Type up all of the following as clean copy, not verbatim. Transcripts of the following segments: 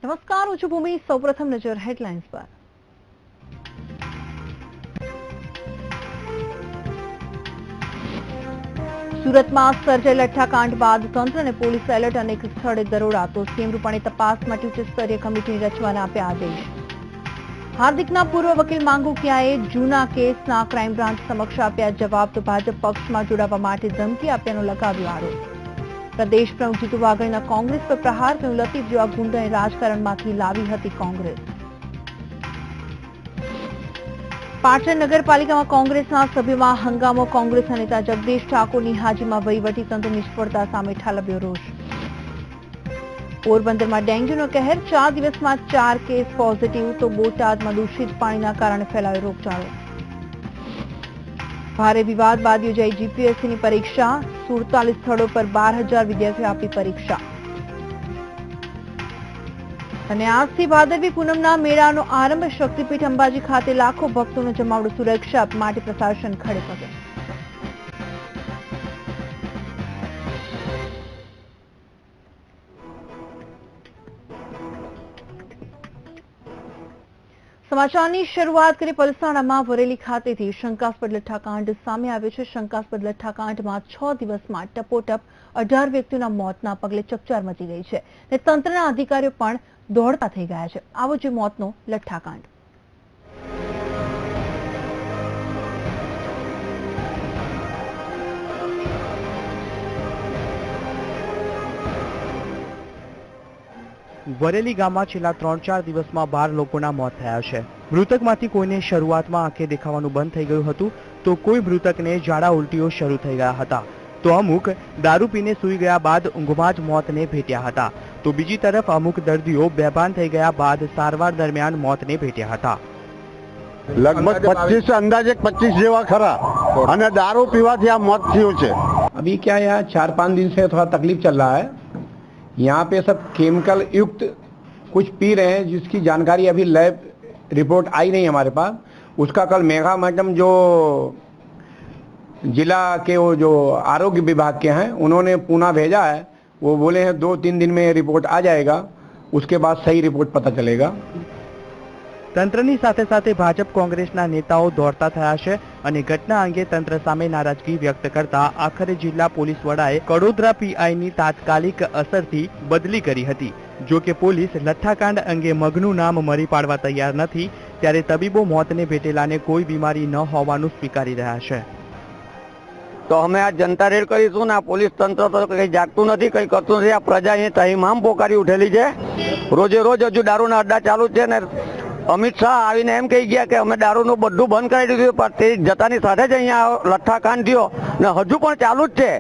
નમસ્કાર, હું છું ભૂમિ। સૌપ્રથમ નજર હેડલાઇન્સ પર। સુરતમાં સર્જાયેલ લઠ્ઠાકાંડ બાદ તંત્ર અને પોલીસ એલર્ટ, અનેક સ્થળે દરોડા, તો સીએમ રૂપાણી તપાસ માટે ઉચ્ચ સ્તરીય કમિટીની રચવાના આપ્યા આદેશ। હાર્દિકના પૂર્વ વકીલ માંગુકિયાએ જૂના કેસના ક્રાઇમ બ્રાન્ચ સમક્ષ આપ્યા જવાબ, તો ભાજપ પક્ષમાં જોડાવા માટે ધમકી આપ્યાનો લગાવ્યો આરોપ। પ્રદેશ પ્રમુખ જીતુ વાઘાણીના કોંગ્રેસ પર પ્રહાર, તેનું લતીફ જેવા ગુંડાને રાજકારણમાંથી લાવી હતી કોંગ્રેસ। પાટણ નગરપાલિકામાં કોંગ્રેસના સભ્યોમાં હંગામો, કોંગ્રેસના નેતા જગદીશ ઠાકોરની હાજરીમાં વહીવટીતંત્ર નિષ્ફળતા સામે ઠાલવ્યો રોષ। પોરબંદરમાં ડેન્ગ્યુનો કહેર, 4 દિવસમાં 4 કેસ પોઝિટિવ, તો બોટાદમાં દૂષિત પાણીના કારણે ફેલાયો રોગચાળો। ભારે વિવાદ બાદ યોજાઈ જીપીએસસીની પરીક્ષા, 47 સ્થળો પર 12,000 વિદ્યાર્થીઓ આપી પરીક્ષા। અને આજથી ભાદરવી પૂનમના મેળાનો આરંભ, શક્તિપીઠ અંબાજી ખાતે લાખો ભક્તોનો જમાવડો, સુરક્ષા માટે પ્રશાસન ખડે પગે। સમાચારની શરૂઆત કરી પલસાણામાં વરેલી ખાતેથી શંકાસ્પદ લઠ્ઠાકાંડ સામે આવ્યો છે। શંકાસ્પદ લઠ્ઠાકાંડમાં 6 દિવસમાં ટપોટપ 18 વ્યક્તિઓના મોતના પગલે ચકચાર મચી ગઈ છે અને તંત્રના અધિકારીઓ પણ દોડતા થઈ ગયા છે। આવો છે મોતનો લઠ્ઠાકાંડ। વરેલી ગામમાં છેલ્લા 3-4 દિવસમાં 12 લોકોના મોત થયા છે। મૃતકમાંથી કોઈને શરૂઆતમાં આંખે દેખાવાનું બંધ થઈ ગયું હતું, તો કોઈ મૃતકને ઝાડા ઉલટીઓ શરૂ થઈ ગયા હતા, તો અમુક દારૂ પીને સૂઈ ગયા બાદ ઊંઘમાં જ મોતને ભેટ્યા હતા, તો બીજી તરફ અમુક દર્દીઓ બેભાન થઈ ગયા બાદ સારવાર દરમિયાન મોતને ભેટ્યા હતા। लगभग 25 अंदाजे 25 જેવા ખરા અને દારૂ પીવાથી આ મોત થયું છે। अभी क्या यहाँ 4-5 दिन से थोड़ा तकलीफ चल रहा है। यहाँ पे सब केमिकल युक्त कुछ पी रहे हैं, जिसकी जानकारी अभी लैब रिपोर्ट आई नहीं हमारे पास। उसका कल मेघा मैडम जो जिला के वो जो आरोग्य विभाग के हैं, उन्होंने पूना भेजा है। वो बोले हैं 2-3 दिन में रिपोर्ट आ जाएगा, उसके बाद सही रिपोर्ट पता चलेगा। તંત્રની સાથે સાથે ભાજપ કોંગ્રેસના નેતાઓ દોડતા થયા છે અને ઘટના અંગે તંત્ર સામે નારાજગી વ્યક્ત કરતા આખરે જિલ્લા પોલીસ વડાએ કડોદરા પીઆઈની તાત્કાલિક અસરથી બદલી કરી હતી। જો કે પોલીસ લઠ્ઠાકાંડ અંગે મગનું નામ મરી પાડવા તૈયાર નથી, ત્યારે તબીબો મોતને ભેટેલાને કોઈ બીમારી ન હોવાનું સ્વીકારી રહ્યા છે। તો અમે આ જનતા રેડ કરીશું ને આ પોલીસ તંત્ર તો કંઈ જાગતું નથી, કંઈ કરતું નથી। આ પ્રજા અહીં તહીમામ પોકારી ઉઠેલી છે। રોજે રોજ હજુ દારૂના અડ્ડા ચાલુ છે ને અમિત શાહ આવીને એમ કહી ગયા કે અમે દારૂનું બધું બંધ કરી દીધું, પણ તે જતાની સાથે જ અહીંયા લઠ્ઠાકાંડ થયો ને હજુ પણ ચાલુ જ છે।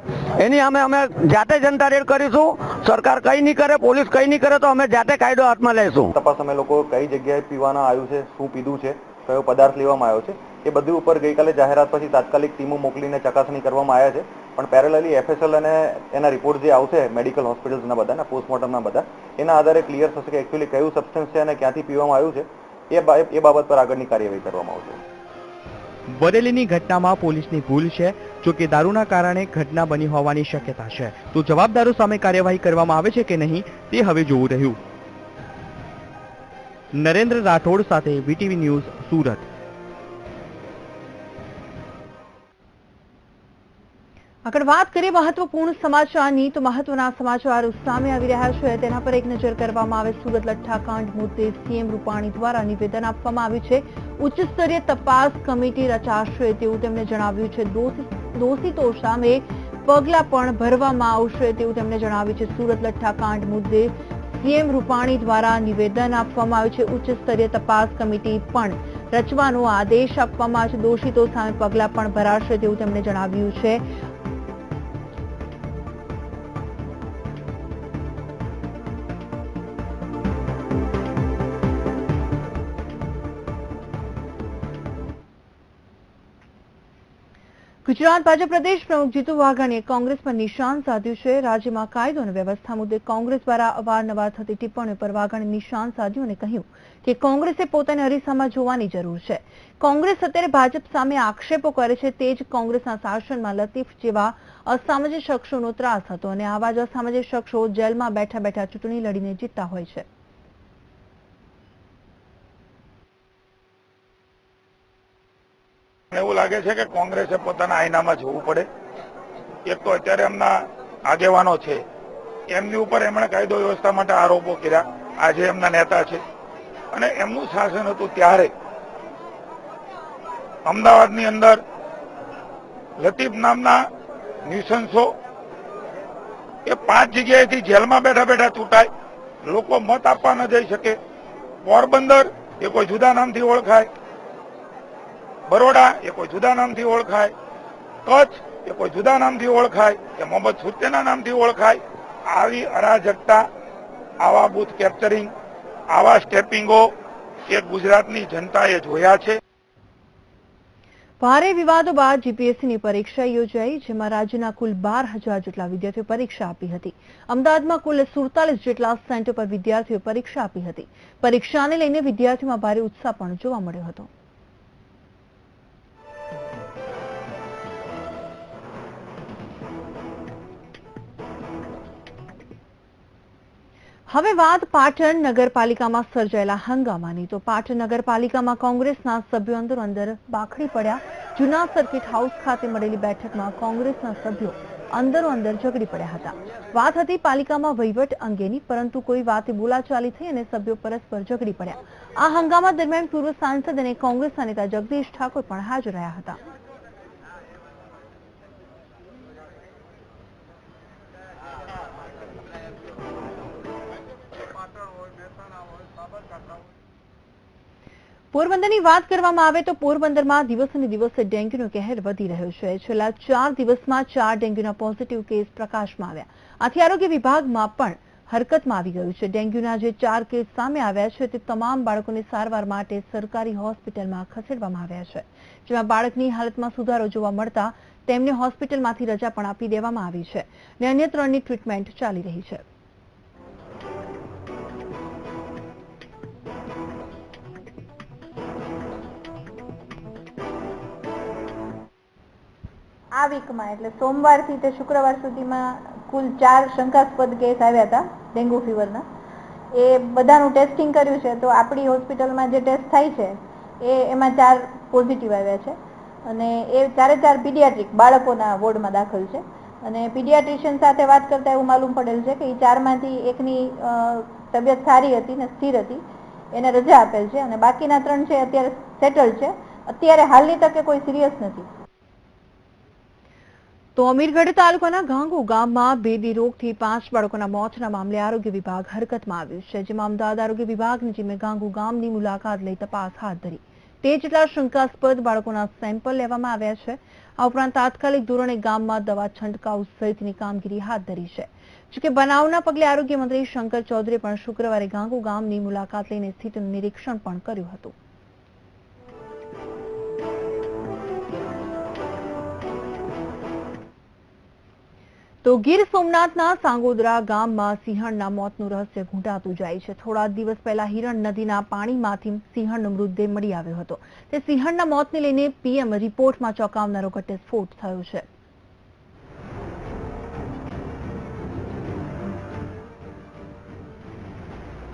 એની અમે જાતે જનતા રેડ કરીશું। સરકાર કંઈ નહીં કરે, પોલીસ કંઈ નહીં કરે, તો અમે જાતે કાયદો હાથમાં લઈશું। તપાસ અમે લોકો કઈ જગ્યાએ પીવાના આવ્યું છે, શું પીધું છે, કયો પદાર્થ લેવામાં આવ્યો છે, એ બધું ઉપર ગઈકાલે જાહેરાત પછી તાત્કાલિક ટીમો મોકલીને ચકાસણી કરવામાં આવ્યા છે। પણ પેરેલલી એફએસએલ અને એના રિપોર્ટ જે આવશે મેડિકલ હોસ્પિટલ્સના બધાના પોસ્ટમોર્ટમના બધા, એના આધારે ક્લિયર થશે કે એકચ્યુઅલી કયું સબસ્ટન્સ છે અને ક્યાંથી પીવામાં આવ્યું છે। એ બાબત પર આગળની કાર્યવાહી કરવામાં આવશે। વરેલીની ઘટનામાં પોલીસની ભૂલ છે। જો કે દારૂના કારણે ઘટના બની હોવાની શક્યતા છે, તો જવાબદારો સામે કાર્યવાહી કરવામાં આવે છે કે નહીં તે હવે જોવું રહ્યું। નરેન્દ્ર રાઠોડ સાથે વીટીવી ન્યૂઝ, સુરત। આગળ વાત કરીએ મહત્વપૂર્ણ સમાચારની, તો મહત્વના સમાચાર સામે આવી રહ્યા છે, તેના પર એક નજર કરવામાં આવે। સુરત લઠ્ઠાકાંડ મુદ્દે સીએમ રૂપાણી દ્વારા નિવેદન આપવામાં આવ્યું છે। ઉચ્ચ સ્તરીય તપાસ કમિટી રચાશે તેવું તેમણે જણાવ્યું છે। દોષિતો સામે પગલાં પણ ભરવામાં આવશે તેવું તેમણે જણાવ્યું છે। સુરત લઠ્ઠાકાંડ મુદ્દે સીએમ રૂપાણી દ્વારા નિવેદન આપવામાં આવ્યું છે। ઉચ્ચ સ્તરીય તપાસ કમિટી પણ રચવાનો આદેશ આપવામાં આવ્યો છે। દોષિતો સામે પગલાં પણ ભરાશે તેવું તેમણે જણાવ્યું છે। ગુજરાત ભાજપ પ્રદેશ પ્રમુખ જીતુ વાઘાણીએ કોંગ્રેસ પર નિશાન સાધ્યું છે। રાજ્યમાં કાયદો અને વ્યવસ્થા મુદ્દે કોંગ્રેસ દ્વારા અવારનવાર થતી ટિપ્પણીઓ પર વાઘાણીએ નિશાન સાધ્યું અને કહ્યું કે કોંગ્રેસે પોતાને અરીસામાં જોવાની જરૂર છે। કોંગ્રેસ અત્યારે ભાજપ સામે આક્ષેપો કરે છે, તે જ કોંગ્રેસના શાસનમાં લતીફ જેવા અસામાજિક શખ્સોનો ત્રાસ હતો અને આવા જ અસામાજિક શખ્સો જેલમાં બેઠા બેઠા ચૂંટણી લડીને જીતતા હોય છે। લાગે છે કે કોંગ્રેસે પોતાના આઈનામાં જોવું પડે. એક તો અત્યારે એમના આગેવાનો છે, એમની ઉપર એમણે કાયદો વ્યવસ્થા માટે આરોપો કર્યા, આજે એમના નેતા છે, અને એમનું શાસન હતું ત્યારે અમદાવાદની અંદર લતીફ નામના નિશંસો એ 5 જગ્યાએથી જેલમાં બેઠા બેઠા ચૂંટાય, લોકો મત આપવા ન જઈ શકે. પોરબંદર એ કોઈ જુદા નામથી ઓળખાય, બરોડા એ કોઈ જુદા નામથી ઓળખાય, કચ્છ એ કોઈ જુદા નામથી ઓળખાય, કે મોહમ્મદ સુરતેના નામથી ઓળખાય. આવી અરાજકતા, આવા બૂથ કેપ્ચરિંગ, આવા સ્ટેપિંગો એ ગુજરાતની જનતાએ જોયા છે. ભારે વિવાદો બાદ જીપીએસસીની પરીક્ષા યોજાઈ, જેમાં રાજ્યના કુલ 12,000 જેટલા વિદ્યાર્થીઓ પરીક્ષા આપી હતી. અમદાવાદમાં કુલ 47 જેટલા સેન્ટર પર વિદ્યાર્થીઓ પરીક્ષા આપી હતી. પરીક્ષાને લઈને વિદ્યાર્થીઓમાં ભારે ઉત્સાહ પણ જોવા મળ્યો હતો. હવે વાત પાટણ નગરપાલિકામાં સર્જાયેલા હંગામાની. તો પાટણ નગરપાલિકામાં કોંગ્રેસના સભ્યો અંદર બાખડી પડ્યા. જૂના સર્કિટ હાઉસ ખાતે મળેલી બેઠકમાં કોંગ્રેસના સભ્યો અંદર ઝઘડી પડ્યા હતા. વાત હતી પાલિકામાં વહીવટ અંગેની, પરંતુ કોઈ વાતે બોલાચાલી થઈ અને સભ્યો પરસ્પર ઝઘડી પડ્યા. આ હંગામા દરમિયાન પૂર્વ સાંસદ અને કોંગ્રેસના નેતા જગદીશ ઠાકોર પણ હાજર રહ્યા હતા. પોરબંદરની વાત કરવામાં આવે તો પોરબંદરમાં દિવસે ને દિવસે ડેન્ગ્યુનો કહેર વધી રહ્યો છે. છેલ્લા 4 દિવસમાં 4 ડેન્ગ્યુના પોઝિટિવ કેસ પ્રકાશમાં આવ્યા. આથી આરોગ્ય વિભાગમાં પણ હરકતમાં આવી ગયું છે. ડેન્ગ્યુના જે 4 કેસ સામે આવ્યા છે તે તમામ બાળકોને સારવાર માટે સરકારી હોસ્પિટલમાં ખસેડવામાં આવ્યા છે, જેમાં બાળકની હાલતમાં સુધારો જોવા મળતા તેમને હોસ્પિટલમાંથી રજા પણ આપી દેવામાં આવી છે અને અન્ય 3ની ટ્રીટમેન્ટ ચાલી રહી છે. આ વીકમાં એટલે સોમવારથી તે શુક્રવાર સુધીમાં કુલ 4 શંકાસ્પદ કેસ આવ્યા હતા ડેન્ગ્યુ ફીવરના. એ બધાનું ટેસ્ટિંગ કર્યું છે તો આપણી હોસ્પિટલમાં જે ટેસ્ટ થાય છે એમાં 4 પોઝિટિવ આવ્યા છે અને એ 4 પીડિયાટ્રિક બાળકોના વોર્ડમાં દાખલ છે. અને પીડિયાટ્રિશિયન સાથે વાત કરતા એવું માલુમ પડેલ છે કે એ 4માંથી એકની તબિયત સારી હતી ને સ્થિર હતી, એને રજા આપેલ છે, અને બાકીના 3 છે અત્યારે સેટલ છે. અત્યારે હાલની તકે કોઈ સિરિયસ નથી. તો અમીરગઢ તાલુકાના ગાંગુ ગામમાં બેદી રોગથી 5 બાળકોના મોતના મામલે આરોગ્ય વિભાગ હરકતમાં આવ્યું છે, જેમાં અમદાવાદ આરોગ્ય વિભાગની ટીમે ગાંગુ ગામની મુલાકાત લઈ તપાસ હાથ ધરી. 13 જેટલા શંકાસ્પદ બાળકોના સેમ્પલ લેવામાં આવ્યા છે. આ ઉપરાંત તાત્કાલિક ધોરણે ગામમાં દવા છંટકાવ સહિતની કામગીરી હાથ ધરી છે. જોકે બનાવના પગલે આરોગ્ય મંત્રી શંકર ચૌધરીએ પણ શુક્રવારે ગાંગુ ગામની મુલાકાત લઈને સ્થિતિનું નિરીક્ષણ પણ કર્યું હતું. તો ગીર સોમનાથના સાંગોદરા ગામમાં સિંહણના મોતનું રહસ્ય ઘૂંટાતું જાય છે. થોડા દિવસ પહેલા હિરણ નદીના પાણીમાંથી સિંહણનો મૃતદેહ મળી આવ્યો હતો. તે સિંહણના મોતને લઈને પીએમ રિપોર્ટમાં ચોંકાવનારો ઘટસ્ફોટ થયો છે.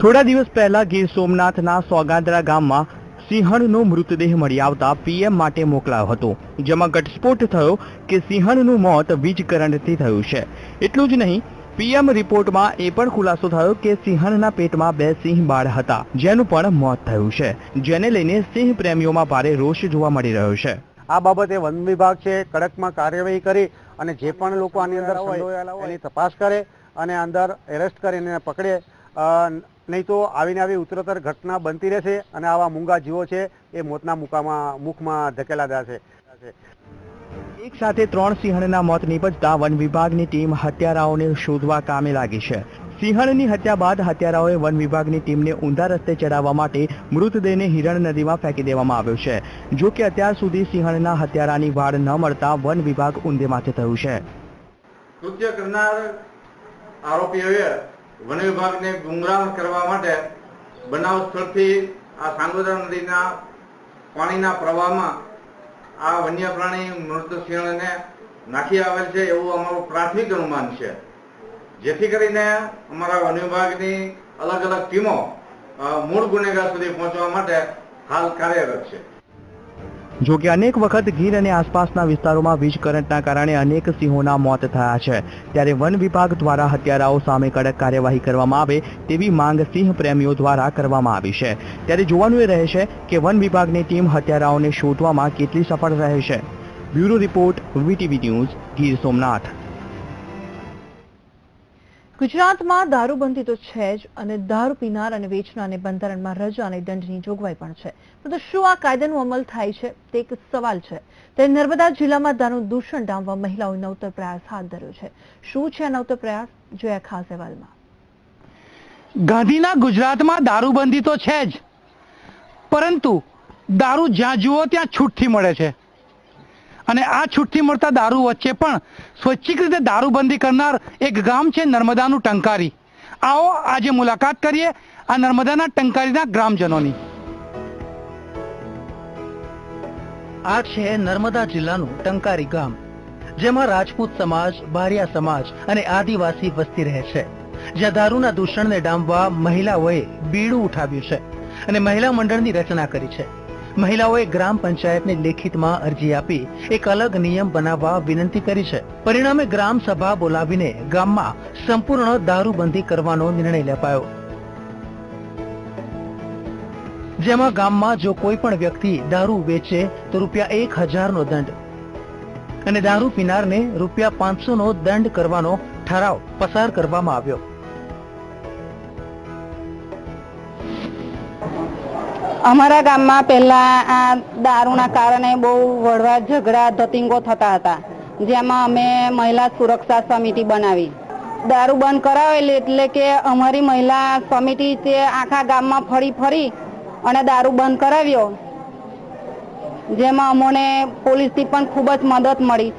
થોડા દિવસ પહેલા ગીર સોમનાથના સોગાદરા ગામમાં સિંહણનો મૃતદેહ મળી આવતા પીએમ માટે મોકલાયો હતો, જેમાં ઘટસ્ફોટ થયો કે સિંહણનું મોત વીજ કરંટથી થયું છે. એટલું જ નહીં, પીએમ રિપોર્ટમાં એ પણ ખુલાસો થયો કે સિંહણના પેટમાં 2 સિંહ બાળ હતા, જેનું પણ મોત થયું છે, જેને લઈને સિંહ પ્રેમીઓમાં ભારે રોષ જોવા મળી રહ્યો છે. આ બાબતે વન વિભાગ છે કડકમાં કાર્યવાહી કરી અને જે પણ લોકો આની અંદર સંડોવાયેલા હોય એની તપાસ કરે અને અંદર એરેસ્ટ કરીને પકડે, નહીં તો આવીને આવી ઉત્તરોત્તર ઘટના બનતી રહેશે અને આવા મૂંગા જીવો છે એ મોતના મુખમાં ધકેલા જશે. એક સાથે 3 સિંહણના મોત નીપજતા વન વિભાગની ટીમ હત્યારાઓને શોધવા કામે લાગી છે. સિંહણની હત્યા બાદ હત્યારાઓએ વન વિભાગની ટીમને ઊંધા રસ્તે ચડાવવા માટે મૃતદેહને હિરણ નદીમાં ફેંકી દેવામાં આવ્યો છે. જો કે અત્યાર સુધી સિંહણના હત્યારાની વાડ ન મળતા વન વિભાગ ઊંધે માથે થયું છે. કૃત્ય કરનાર આરોપીઓએ વન વિભાગને ગુમરાહ કરવા માટે બનાવ સ્થળથી આ સાંગોદરા નદીના પાણીના પ્રવાહમાં આ વન્ય પ્રાણી મૃત સિંહણને નાખી આવેલ છે એવું અમારું પ્રાથમિક અનુમાન છે, જેથી કરીને અમારા વન વિભાગની અલગ અલગ ટીમો મૂળ ગુનેગાર સુધી પહોંચવા માટે હાલ કાર્યરત છે. જો કે અનેક વખત ગીર અને આસપાસના વિસ્તારોમાં વીજ કરંટના કારણે અનેક સિંહોના મોત થયા છે, ત્યારે વન વિભાગ દ્વારા હત્યારાઓ સામે કડક કાર્યવાહી કરવામાં આવે તેવી માંગ સિંહ પ્રેમીઓ દ્વારા કરવામાં આવી છે। ત્યારે જોવાનું એ રહેશે કે વન વિભાગની ટીમ હત્યારાઓને શોધવામાં કેટલી સફળ રહે છે। Bureau report, VTV news, Gir Somnath. ગુજરાતમાં દારૂબંધી તો છે જ અને દારૂ પીનાર અને વેચનારને બંધારણમાં રજા અને દંડની જોગવાઈ પણ છે, પરંતુ શું આ કાયદાનો અમલ થાય છે તે એક સવાલ છે। ત્યારે નર્મદા જિલ્લામાં દારૂનું દૂષણ ડામવા મહિલાઓએ નવતર પ્રયાસ હાથ ધર્યો છે। શું છે આ નવતર પ્રયાસ, જોયા ખાસ અહેવાલમાં। ગાંધીના ગુજરાતમાં દારૂબંધી તો છે જ, પરંતુ દારૂ જ્યાં જુઓ ત્યાં છૂટથી મળે છે અને આ છૂટથી મળતા દારૂ વચ્ચે પણ સ્વૈચ્છિક રીતે દારૂબંધી કરનાર એક ગામ છે નર્મદાનું ટંકારી। આવો આજે મુલાકાત કરીએ આ નર્મદાના ટંકારીના ગ્રામજનોની। આ છે નર્મદા જિલ્લાનું ટંકારી ગામ, જેમાં રાજપૂત સમાજ, બારિયા સમાજ અને આદિવાસી વસ્તી રહે છે, જ્યાં દારૂના દૂષણને ડામવા મહિલાઓએ બીડું ઉઠાવ્યું છે અને મહિલા મંડળની રચના કરી છે। મહિલાઓએ ગ્રામ પંચાયતને લેખિતમાં અરજી આપી એક અલગ નિયમ બનાવવા વિનંતી કરી છે। પરિણામે ગ્રામ સભા બોલાવીને ગામમાં સંપૂર્ણ દારૂબંધી કરવાનો નિર્ણય લેવાયો, જેમાં ગામમાં જો કોઈ પણ વ્યક્તિ દારૂ વેચે તો ₹1000નો દંડ અને દારૂ પીનારને ₹500નો દંડ કરવાનો ઠરાવ પસાર કરવામાં આવ્યો। અમારા ગામમાં પહેલા આ દારૂના કારણે બહુ વડવા ઝઘડા ધતિંગો થતા હતા, જેમાં અમે મહિલા સુરક્ષા સમિતિ બનાવી। દારૂ બંધ કરાવેલી એટલે કે અમારી મહિલા સમિતિ તે આખા ગામમાં ફરી અને દારૂ બંધ કરાવ્યો, જેમાં અમોને પોલીસથી પણ ખૂબ જ મદદ મળી।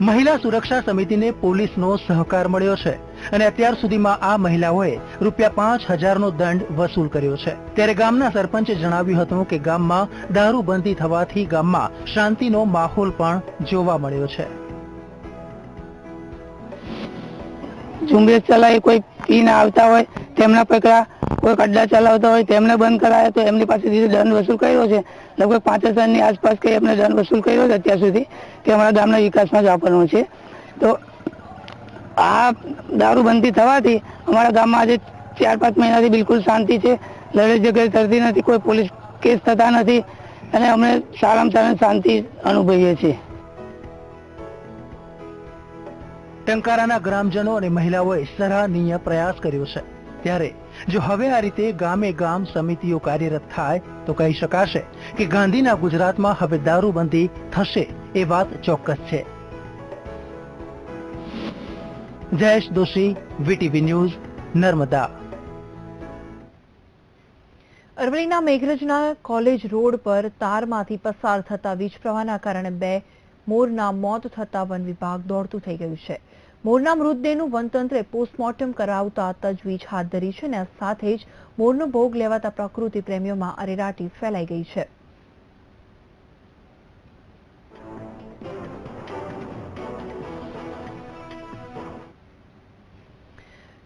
મહિલા સુરક્ષા સમિતિને પોલીસનો સહકાર મળ્યો છે અને અત્યાર સુધીમાં આ મહિલાઓએ ₹5000નો દંડ વસૂલ કર્યો છે। ત્યારે ગામના સરપંચે જણાવ્યું હતું કે ગામમાં દારૂબંધી થવાથી ગામમાં શાંતિનો માહોલ પણ જોવા મળ્યો છે। ઝુંબેશ ચલાવી કોઈ પીને આવતા હોય તેમના પકડા, કોઈ અડ્ડા ચલાવતા હોય તેમને બંધ કરાયા તો એમની પાસેથી દંડ વસૂલ કર્યો છે। લગભગ 5000ની આસપાસ કઈ એમને દંડ વસૂલ કર્યો છે અત્યાર સુધી, કે અમારા ગામના વિકાસમાં જ વાપરવાનો છે। તો આ દારૂબંધી થવાથી અમારા ગામમાં આજે 4-5 મહિનાથી બિલકુલ શાંતિ છે, લડાઈ ઝઘડ થતી નથી, કોઈ પોલીસ કેસ થતા નથી અને અમે સારામાં સારી શાંતિ અનુભવીએ છીએ। ટંકારાના ગ્રામજનો અને મહિલાઓએ સરાહનીય પ્રયાસ કર્યો છે। ત્યારે જો હવે આ રીતે ગામે ગામ સમિતિઓ કાર્યરત થાય તો કહી શકાશે કે ગાંધીના ગુજરાતમાં હવે દારૂબંધી થશે એ વાત ચોક્કસ છે। Jayesh Doshi, VTV news, Narmada. અરવલ્લીના મેઘરજના કોલેજ રોડ પર તારમાંથી પસાર થતા વીજ પ્રવાહના કારણે 2 મોરના મોત થતા વન વિભાગ દોડતું થઈ ગયું છે। મોરના મૃતદેહનું વનતંત્રે પોસ્ટમોર્ટમ કરાવતા તજવીજ હાથ ધરી છે અને આ સાથે જ મોરનો ભોગ લેવાતા પ્રકૃતિ પ્રેમીઓમાં અરેરાટી ફેલાઈ ગઈ છે।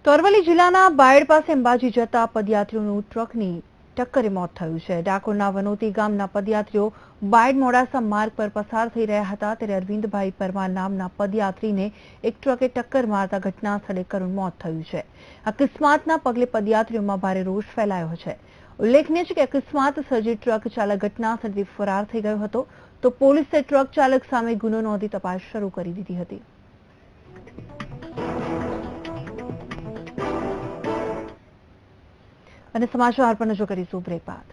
તો અરવલ્લી જિલ્લાના બાયડ પાસે અંબાજી જતા પદયાત્રીઓનું ટ્રકની ટક્કરે મોત થયું છે। ડાકોરના વનોતી ગામના પદયાત્રીઓ બાયડ મોડાસા માર્ગ પર પસાર થઈ રહ્યા હતા, ત્યારે અરવિંદભાઈ પરમાર નામના પદયાત્રીને એક ટ્રકે ટક્કર મારતા ઘટના સ્થળે કરુણ મોત થયું છે। અકસ્માતના પગલે પદયાત્રીઓમાં ભારે રોષ ફેલાયો છે। ઉલ્લેખનીય છે કે અકસ્માત સર્જી ટ્રક ચાલક ઘટના સ્થળેથી ફરાર થઈ ગયો હતો, તો પોલીસે ટ્રક ચાલક સામે ગુનો નોંધી તપાસ શરૂ કરી દીધી હતી। અને સમાચાર પર નજર કરીશું બ્રેક બાદ।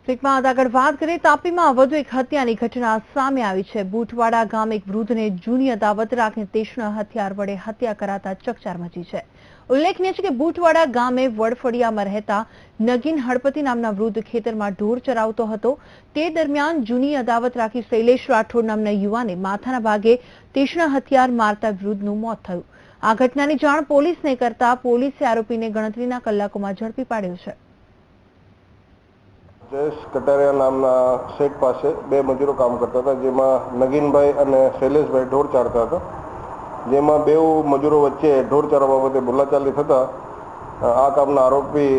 સ્પીકમાં આગળ વાત કરીએ તાપીમાં વધુ એક હત્યાની ઘટના સામે આવી છે. બુટવાડા ગામ એક વૃદ્ધને જૂની અદાવત રાખીને તીક્ષ્ણ હથિયાર વડે હત્યા કરાતા ચકચાર મચી છે. ઉલ્લેખનીય છે કે બુટવાડા ગામે વડફળિયામાં રહેતા નગીન હળપતિ નામના વૃદ્ધ ખેતરમાં ઢોર ચરાવતો હતો. તે દરમિયાન જૂની અદાવત રાખી શૈલેષ રાઠોડ નામના યુવાને માથાના ભાગે તીક્ષ્ણ હથિયાર મારતા વૃદ્ધનું મોત થયું. આ ઘટનાની જાણ પોલીસને કરતા પોલીસે આરોપીને ગણતરીના કલાકોમાં ઝડપી પાડ્યો છે. જયેશ કટારિયા નામના શેઠ પાસે બે મજૂરો કામ કરતા હતા, જેમાં નગીનભાઈ અને શૈલેષભાઈ ઢોર ચારતા હતા. જેમાં બે મજૂરો વચ્ચે ઢોર ચારવા બાબતે બોલાચાલી થતા આ કામના આરોપી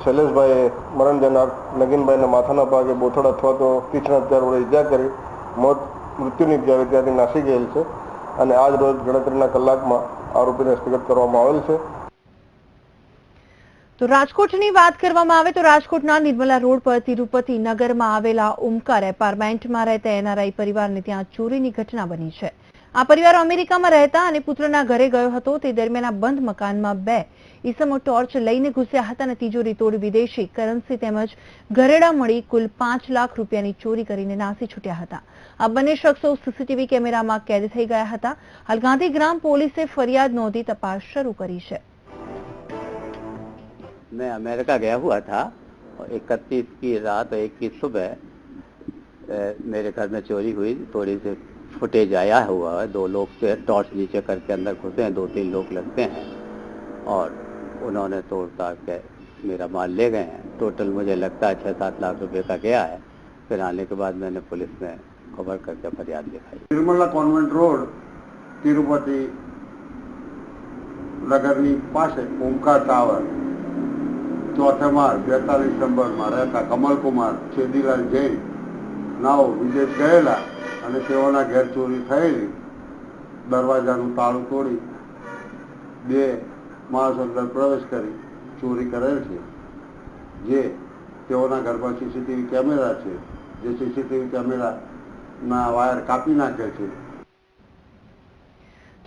શૈલેષભાઈએ મરણજનક નગીનભાઈને માથાના ભાગે બોથડ અથવા તો તીક્ષ્ણ હથિયાર વડે ઈજા કરી મૃત્યુ નિપજાવી ત્યાંથી નાસી ગયેલ છે અને આજ રોજ ગણતરીના કલાકમાં આરોપીને હસ્તગત કરવામાં આવેલ છે. તો રાજકોટની વાત કરવામાં આવે તો રાજકોટના નિર્મલા રોડ પર તિરુપતિ નગરમાં આવેલા ઓમકાર એપાર્ટમેન્ટમાં રહેતા એનઆરઆઈ પરિવારને ત્યાં ચોરીની ઘટના બની છે. આ પરિવાર અમેરિકામાં રહેતા અને પુત્રના ઘરે ગયો હતો. તે દરમિયાન આ બંધ મકાનમાં બે ઈસમો ટોર્ચ લઈને ઘૂસ્યા હતા અને તિજોરી તોડી વિદેશી કરન્સી તેમજ ઘરેડા મળી કુલ 5 લાખ રૂપિયાની ચોરી કરીને નાસી છૂટ્યા હતા. આ બંને શખ્સો સીસીટીવી કેમેરામાં કેદ થઈ ગયા હતા. હાલ ગાંધીગ્રામ પોલીસે ફરિયાદ નોંધી તપાસ શરૂ કરી છે. मैं अमेरिका गया हुआ था और 31 की रात और 21 सुबह मेरे घर में चोरी हुई. थोड़ी सी फुटेज आया हुआ है. 2 लोग से टॉर्च नीचे करके अंदर घुसे हैं. 2-3 लोग लगते हैं और उन्होंने तोड़ताड़ के मेरा माल ले गए हैं. टोटल मुझे लगता है 6-7 लाख रुपए का गया है. फिर आने के बाद मैंने पुलिस में खबर करके फरियाद लिखाई. निर्मला कॉन्वेंट रोड तिरुपति नगरनी पास ओमकार टावर चौथे माળ 42 નંબરમાં રહેતા કમલકુમાર છેદીલાલ જૈન નાઓ વિદેશ ગયેલા અને તેઓના ઘેર ચોરી થયેલી. દરવાજાનું તાળું તોડી 2 માણસો અંદર પ્રવેશ કરી ચોરી કરેલ છે. જે તેઓના ઘરમાં સીસીટીવી કેમેરા છે, જે સીસીટીવી કેમેરાના વાયર કાપી નાખે છે.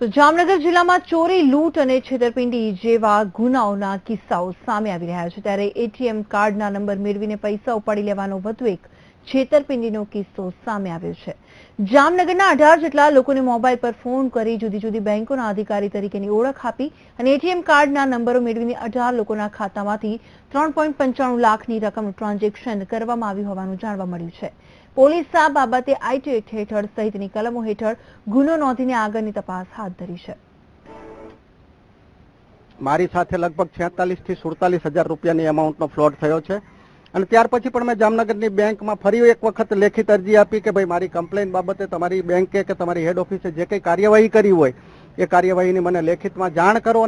તો જામનગર જિલ્લામાં ચોરી, લૂંટ અને છેતરપિંડી જેવા ગુનાઓના કિસ્સાઓ સામે આવી રહ્યા છે. ત્યારે એટીએમ કાર્ડના નંબર મેળવીને પૈસા ઉપાડી લેવાનો વધુ એક છેતરપિંડીનો કિસ્સો સામે આવ્યો છે. જામનગરના 18 જેટલા લોકોને મોબાઈલ પર ફોન કરી જુદી જુદી બેંકોના અધિકારી તરીકેની ઓળખ આપી અને એટીએમ કાર્ડના નંબરો મેળવીને 18 લોકોના ખાતામાંથી 3.95 લાખની રકમનું ટ્રાન્ઝેક્શન કરવામાં આવ્યું હોવાનું જાણવા મળ્યું છે. પોલીસ આ બાબતે આઈટી એક્ટ હેઠળ સહિતની કલમો હેઠળ ગુનો નોંધીને આગળની તપાસ હાથ ધરી છે. મારી સાથે લગભગ 46 થી 47 હજાર રૂપિયાની એમાઉન્ટનો ફ્રોડ થયો છે અને ત્યાર પછી પણ મેં જામનગરની બેંકમાં ફરી એક વખત લેખિત અરજી આપી કે ભાઈ મારી કમ્પ્લેન બાબતે તમારી બેંકે કે તમારી હેડ ઓફિસે જે કંઈ કાર્યવાહી કરી હોય એ કાર્યવાહીની મને લેખિતમાં જાણ કરો.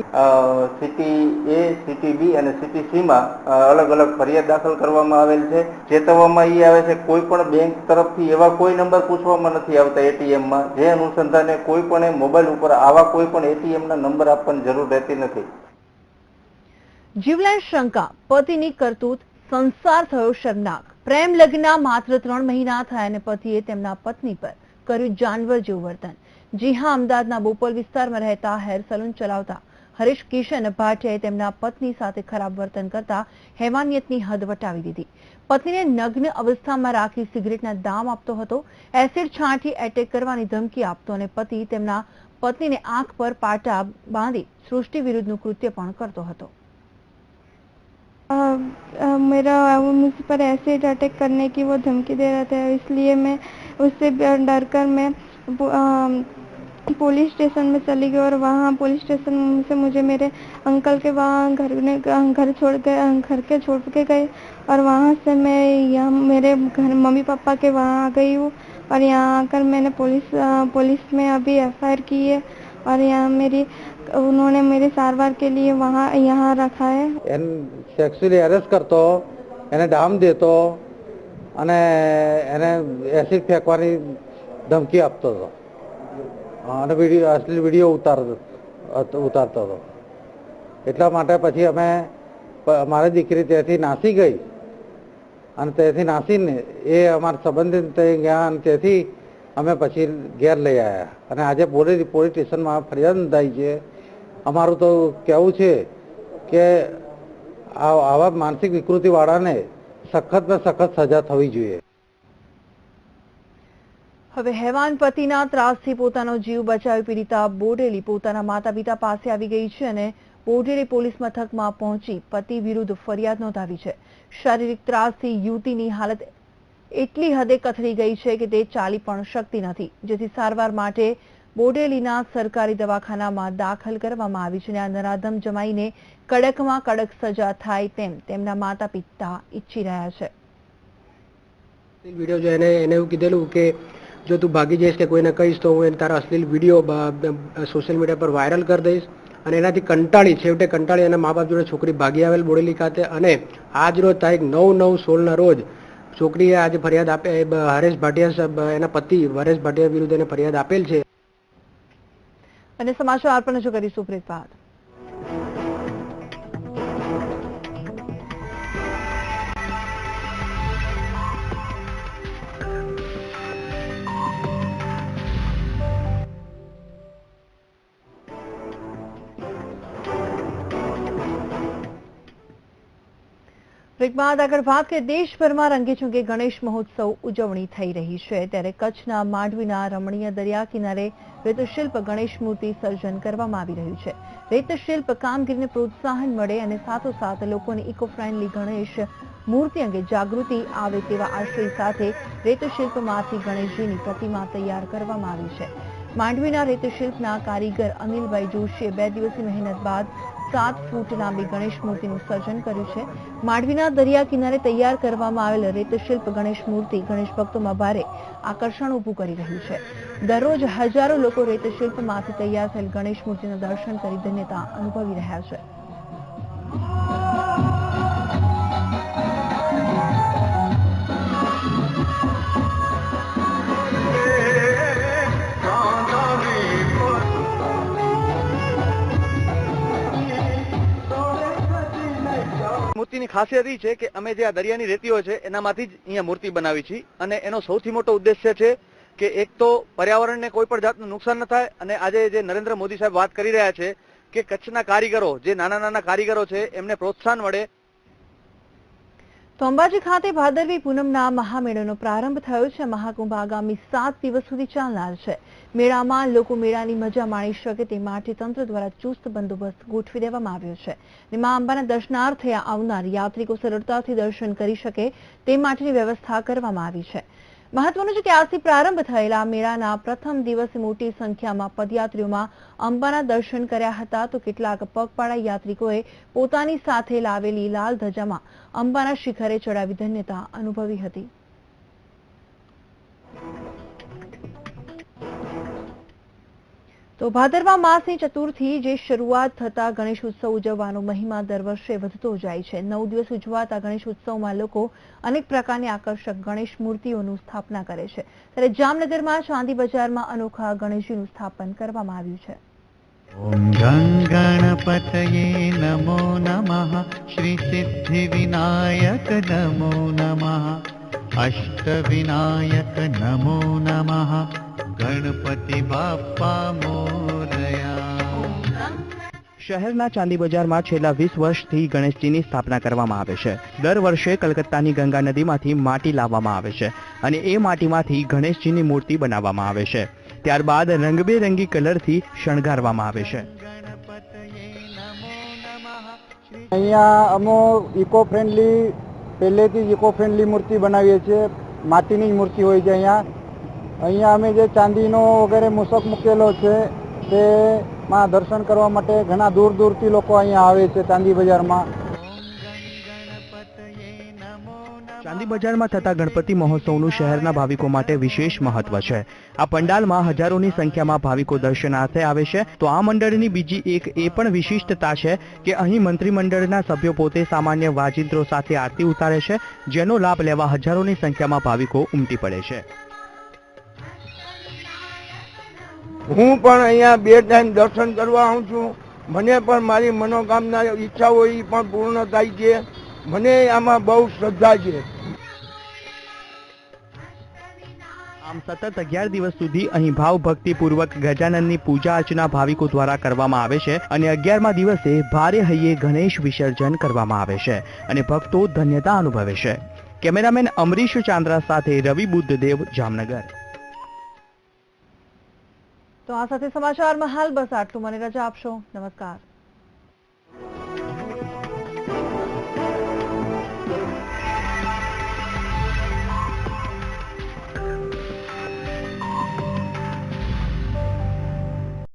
સિટી એ, સિટી બી અને સિટી સીમાં અલગ અલગ ફરિયાદ દાખલ કરવામાં આવેલ છે. ચેતવવામાં એ આવે છે કોઈ પણ બેંક તરફથી એવા કોઈ નંબર પૂછવામાં નથી આવતા એટીએમમાં, જે અનુસંધાને કોઈ પણ મોબાઈલ ઉપર આવા કોઈ પણ એટીએમના નંબર આપવાની જરૂર રહેતી નથી. જીવલેણ શંકા, પતિની કરતૂત, સંસાર થયો શર્મનાક. પ્રેમ લગ્નના માત્ર 3 મહિના થયા અને પતિએ તેમના પત્ની પર કર્યું જાનવર જેવું વર્તન. જી હા, અમદાવાદના બોપલ વિસ્તારમાં રહેતા હેર સલૂન ચલાવતા હરીશ કિશન ભાટિયાએ તેમના પત્ની સાથે ખરાબ વર્તન કરતા હેવાનિયતની હદ વટાવી દીધી. પત્નીને નગ્ન અવસ્થામાં રાખી સિગરેટના દામ આપતો હતો, એસિડ છાંટી એટેક કરવાની ધમકી આપતો અને પતિ તેમના પત્નીને આંખ પર પાટા બાંધી સૃષ્ટિ વિરુદ્ધનું કૃત્ય પણ કરતો હતો. मेरा मुझ पर एसिड अटैक करने की वो धमकी दे रहा था, इसलिए मैं उससे डर कर मैं पुलिस स्टेशन में चली गई और वहाँ पुलिस स्टेशन से मुझे मेरे अंकल के वहाँ घर छोड़ के गए और वहाँ से मैं यहाँ मेरे घर मम्मी पापा के वहाँ आ गई हूँ और यहाँ आकर मैंने पुलिस में अभी FIR की है और यहाँ उन्होंने मेरी सारवार के लिए यहाँ रखा है. સેક્સ્યુઅલી હેરેસ કરતો, એને ડામ દેતો અને એને એસિડ ફેંકવાની ધમકી આપતો હતો અને અશ્લીલ વિડીયો ઉતારતો હતો. એટલા માટે પછી અમે મારી દીકરી ત્યાંથી નાસી ગઈ અને ત્યાંથી નાસીને એ અમારા સંબંધિત ત્યાં ગયા અને ત્યાંથી અમે પછી ઘેર લઈ આવ્યા અને આજે પોલીસ સ્ટેશનમાં ફરિયાદ નોંધાઈ છે. અમારું તો કહેવું છે કે આવા માનસિક વિકૃતિવાળાને સખતમાં સખત સજા થવી જોઈએ. હવે હેવાન પતિના ત્રાસથી પોતાનો જીવ બચાવી પીડિતા બોડેલી પોતાના માતા પિતા પાસે આવી ગઈ છે અને બોડેલી પોલીસ મથકમાં પહોંચી પતિ વિરુદ્ધ ફરિયાદ નોંધાવી છે. શારીરિક ત્રાસથી યુવતીની હાલત એટલી હદે કથળી ગઈ છે કે તે ચાલી પણ શકતી નથી, જેથી સારવાર માટે બોડેલીના સરકારી દવાખાનામાં દાખલ કરવામાં આવી છે. આ નરાધમ જમાઈને કડકમાં કડક સજા થાય તેમ તેમના માતા પિતા ઈચ્છી રહ્યા છે. વિડીયો જોઈને એને એવું કીધેલું કે જો તું ભાગી જઈશ કે કોઈને કહીશ તો હું તારા અશ્લીલ વિડીયો સોશિયલ મીડિયા પર વાયરલ કરી દઈશ. અને એનાથી છેવટે કંટાળી એના મા બાપ જોડે છોકરી ભાગી આવેલ બોડેલી ખાતે. અને આજ રોજ તારીખ 9/9/16 રોજ છોકરીએ આજે ફરિયાદ આપે હરેશ ભાટિયા એના પતિ હરેશ ભાટિયા વિરુદ્ધ એને ફરિયાદ આપેલ છે. અને સમાચાર પણ રજૂ કરીશું બ્રેક બાદ. બ્રેક બાદ આગળ વાત કરીએ. દેશભરમાં રંગેચંગે ગણેશ મહોત્સવ ઉજવણી થઈ રહી છે, ત્યારે કચ્છના માંડવીના રમણીય દરિયા કિનારે રેતશિલ્પ ગણેશ મૂર્તિ સર્જન કરવામાં આવી રહ્યું છે. રેતશિલ્પ કામગીરીને પ્રોત્સાહન મળે અને સાથોસાથ લોકોને ઇકો ફ્રેન્ડલી ગણેશ મૂર્તિ અંગે જાગૃતિ આવે તેવા આશય સાથે રેતશિલ્પમાંથી ગણેશજીની પ્રતિમા તૈયાર કરવામાં આવી છે. માંડવીના રેતશિલ્પના કારીગર અનિલભાઈ જોશીએ 2 દિવસની મહેનત બાદ 7 ફૂટ લાંબી ગણેશ મૂર્તિનું સર્જન કર્યું છે. માંડવીના દરિયા કિનારે તૈયાર કરવામાં આવેલ રેતશિલ્પ ગણેશ મૂર્તિ ગણેશ ભક્તોમાં ભારે આકર્ષણ ઊભું કરી રહ્યું છે. દરરોજ હજારો લોકો રેતશિલ્પમાંથી તૈયાર થયેલ ગણેશ મૂર્તિના દર્શન કરી ધન્યતા અનુભવી રહ્યા છે. મૂર્તિની ખાસિયત એ છે કે અમે જે આ દરિયાની રેતીઓ છે એનામાંથી જ અહીંયા મૂર્તિ બનાવી છે. અને એનો સૌથી મોટો ઉદ્દેશ્ય છે કે એક તો પર્યાવરણને કોઈ પણ જાતનું નુકસાન ન થાય. અને આજે જે નરેન્દ્ર મોદી સાહેબ વાત કરી રહ્યા છે કે કચ્છના કારીગરો, જે નાના નાના કારીગરો છે, એમને પ્રોત્સાહન મળે. તો અંબાજી ખાતે ભાદરવી પૂનમના મહામેળાનો પ્રારંભ થયો છે. મહાકુંભ આગામી 7 દિવસ સુધી ચાલનાર છે. મેળામાં લોકો મેળાની મજા માણી શકે તે માટે તંત્ર દ્વારા ચુસ્ત બંદોબસ્ત ગોઠવી દેવામાં આવ્યો છે. મા અંબાના દર્શનાર્થે આવનાર યાત્રિકો સરળતાથી દર્શન કરી શકે તે માટેની વ્યવસ્થા કરવામાં આવી છે. મહત્વનું છે કે આજથી પ્રારંભ થયેલા મેળાના પ્રથમ દિવસે મોટી સંખ્યામાં પદયાત્રીઓમાં અંબાના દર્શન કર્યા હતા, તો કેટલાક પગપાળા યાત્રિકોએ પોતાની સાથે લાવેલી લાલ ધજામાં અંબાના શિખરે ચડાવી ધન્યતા અનુભવી હતી. તો ભાદરવા માસની ચતુર્થી જે શરૂઆત થતા ગણેશ ઉત્સવ ઉજવવાનો મહિમા દર વર્ષે વધતો જાય છે. 9 દિવસ ઉજવાતા ગણેશ ઉત્સવમાં લોકો અનેક પ્રકારની આકર્ષક ગણેશ મૂર્તિઓનું સ્થાપના કરે છે. ત્યારે જામનગરમાં ચાંદી બજારમાં અનોખા ગણેશજીનું સ્થાપન કરવામાં આવ્યું છે. ઓમ ગણપતયે નમો નમઃ, શ્રી સિદ્ધિ વિનાયક નમો નમઃ, અષ્ટ વિનાયક નમો નમઃ, ગણપતિ બાપ્પા મોરયા. શહેરના ચાંદી બજારમાં છેલ્લા 20 વર્ષથી ગણેશજીની સ્થાપના કરવામાં આવે છે. દર વર્ષે કલકત્તાની ગંગા નદીમાંથી માટી લાવવામાં આવે છે અને એ માટીમાંથી ગણેશજીની મૂર્તિ બનાવવામાં આવે છે. ત્યારબાદ રંગબેરંગી કલરથી શણગારવામાં આવે છે. અહીંયા અમે ઇકો ફ્રેન્ડલી પહેલેથી જ ઇકો ફ્રેન્ડલી મૂર્તિ બનાવીએ છીએ. માટીની જ મૂર્તિ હોય છે. અહીંયા અમે જે ચાંદીનો વગેરે મૂષક મૂકેલો છે તેમાં દર્શન કરવા માટે ઘણા દૂર દૂરથી લોકો અહીંયા આવે છે. ચાંદી બજારમાં ચાંદી બજારમાં થતા ગણપતિ મહોત્સવનું શહેરના ભાવિકો માટે વિશેષ મહત્વ છે. આ પંડાલમાં હજારોની સંખ્યામાં ભાવિકો દર્શનાર્થે આવે છે. તો આ મંડળની બીજી એક એ પણ વિશિષ્ટતા છે કે અહીં મંત્રીમંડળના સભ્યો પોતે સામાન્ય વાજિંત્રો સાથે આરતી ઉતારે છે, જેનો લાભ લેવા હજારોની સંખ્યામાં ભાવિકો ઉમટી પડે છે. હું પણ અહીંયા 2 ટાઈમ દર્શન કરવા આવું છું. મને પણ મારી મનોકામના ઈચ્છા હોય એ પણ પૂર્ણ થાય છે. મને આમાં બહુ શ્રદ્ધા છે. આમ સતત 11 દિવસ સુધી અહીં ભાવભક્તિપૂર્વક ગજાનનની પૂજા અર્ચના ભાવિકો દ્વારા કરવામાં આવે છે અને 11મા દિવસે ભારે હૈયે ગણેશ વિસર્જન કરવામાં આવે છે અને ભક્તો ધન્યતા અનુભવે છે. કેમેરામેન અમરીશ ચાંદ્રા સાથે રવિ બુદ્ધદેવ, જામનગર। તો આ સાથે સમાચારમાં હાલ બસ આટલું। મને રજા આપશો। નમસ્કાર।